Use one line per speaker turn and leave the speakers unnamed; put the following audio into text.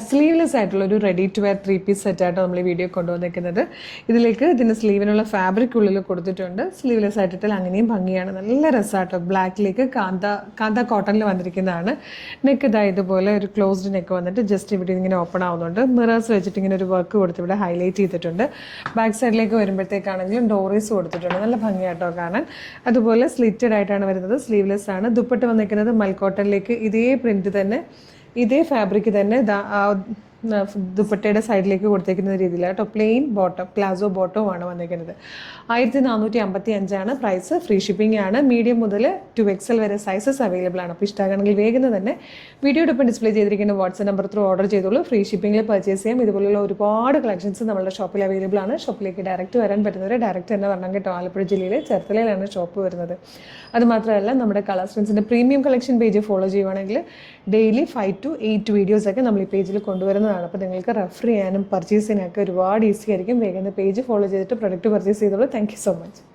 Sleeveless ആയിട്ടുള്ള ഒരു ready to wear 3 piece സെറ്റായിട്ട് നമ്മൾ ഈ വീഡിയോ കൊണ്ടുവന്നിരിക്കുന്നത്. ഇതിലേക്ക് ഇതിൻ്റെ സ്ലീവിനുള്ള ഫാബ്രിക് ഉള്ളിൽ കൊടുത്തിട്ടുണ്ട്. സ്ലീവ്ലെസ് ആയിട്ടിട്ടാൽ അങ്ങനെയും ഭംഗിയാണ്, നല്ല രസമാട്ടോ. ബ്ലാക്കിലേക്ക് കാന്ത കോട്ടണിൽ വന്നിരിക്കുന്നതാണ്. നെക്ക് ഇതുപോലെ ഒരു ക്ലോസ്ഡ് നെക്ക് വന്നിട്ട് ജസ്റ്റ് ഇവിടെ ഇങ്ങനെ ഓപ്പൺ ആവുന്നുണ്ട്. മിറേഴ്സ് വെച്ചിട്ട് ഇങ്ങനെ ഒരു വർക്ക് കൊടുത്ത് ഇവിടെ ഹൈലൈറ്റ് ചെയ്തിട്ടുണ്ട്. ബാക്ക് സൈഡിലേക്ക് വരുമ്പോഴത്തേക്കാണെങ്കിലും ഡോറീസ് കൊടുത്തിട്ടുണ്ട്, നല്ല ഭംഗിയാട്ടോ കാണാൻ. അതുപോലെ സ്ലിറ്റഡ് ആയിട്ടാണ് വരുന്നത്, സ്ലീവ്ലെസ് ആണ്. ദുപ്പട്ട വന്നിരിക്കുന്നത് മൽക്കോട്ടണിലേക്ക് ഇതേ പ്രിന്റ് തന്നെ, ഇതേ ഫാബ്രിക് തന്നെ ദുപ്പട്ടയുടെ സൈഡിലേക്ക് കൊടുത്തേക്കുന്ന രീതിയിലാട്ടോ. പ്ലെയിൻ ബോട്ടം, പ്ലാസോ ബോട്ടവും വന്നിരിക്കുന്നത്. 1455 പ്രൈസ്. ഫ്രീ ഷിപ്പിംഗ് ആണ്. മീഡിയം മുതൽ 2XL വരെ സൈസസ് അവൈലബിൾ ആണ്. അപ്പോൾ ഇഷ്ടമാണെങ്കിൽ വേഗം തന്നെ വീഡിയോടൊപ്പം ഡിസ്പ്ലേ ചെയ്തിരിക്കുന്ന വാട്സ്ആപ്പ് നമ്പർ ത്രൂ ഓർഡർ ചെയ്തോളൂ. ഫ്രീ ഷിപ്പിംഗിൽ പർച്ചേസ് ചെയ്യാം. ഇതുപോലുള്ള ഒരുപാട് കളക്ഷൻസ് നമ്മുടെ ഷോപ്പിൽ അവൈലബിൾ ആണ്. ഷോപ്പിലേക്ക് ഡയറക്റ്റ് വരാൻ പറ്റുന്നവർ ഡയറക്റ്റ് തന്നെ വരണം കേട്ടോ. ആലപ്പുഴ ജില്ലയിലെ ചേർത്തലയിലാണ് ഷോപ്പ് വരുന്നത്. അതുമാത്രമല്ല നമ്മുടെ കളേഴ്സ് ഫ്രണ്ട്സിൻ്റെ പ്രീമിയം കളക്ഷൻ പേജ് ഫോളോ ചെയ്യുവാണെങ്കിൽ ഡെയിലി 5 to 8 വീഡിയോസൊക്കെ നമ്മൾ ഈ പേജിൽ കൊണ്ടുവരുന്നതാണ്. അപ്പോൾ നിങ്ങൾക്ക് റെഫർ ചെയ്യാനും പർച്ചേസ് ചെയ്യാനൊക്കെ ഒരുപാട് ഈസി ആയിരിക്കും. വേഗം പേജ് ഫോളോ ചെയ്തിട്ട് പ്രൊഡക്റ്റ് പർച്ചേസ് ചെയ്തോളൂ. Thank you so much.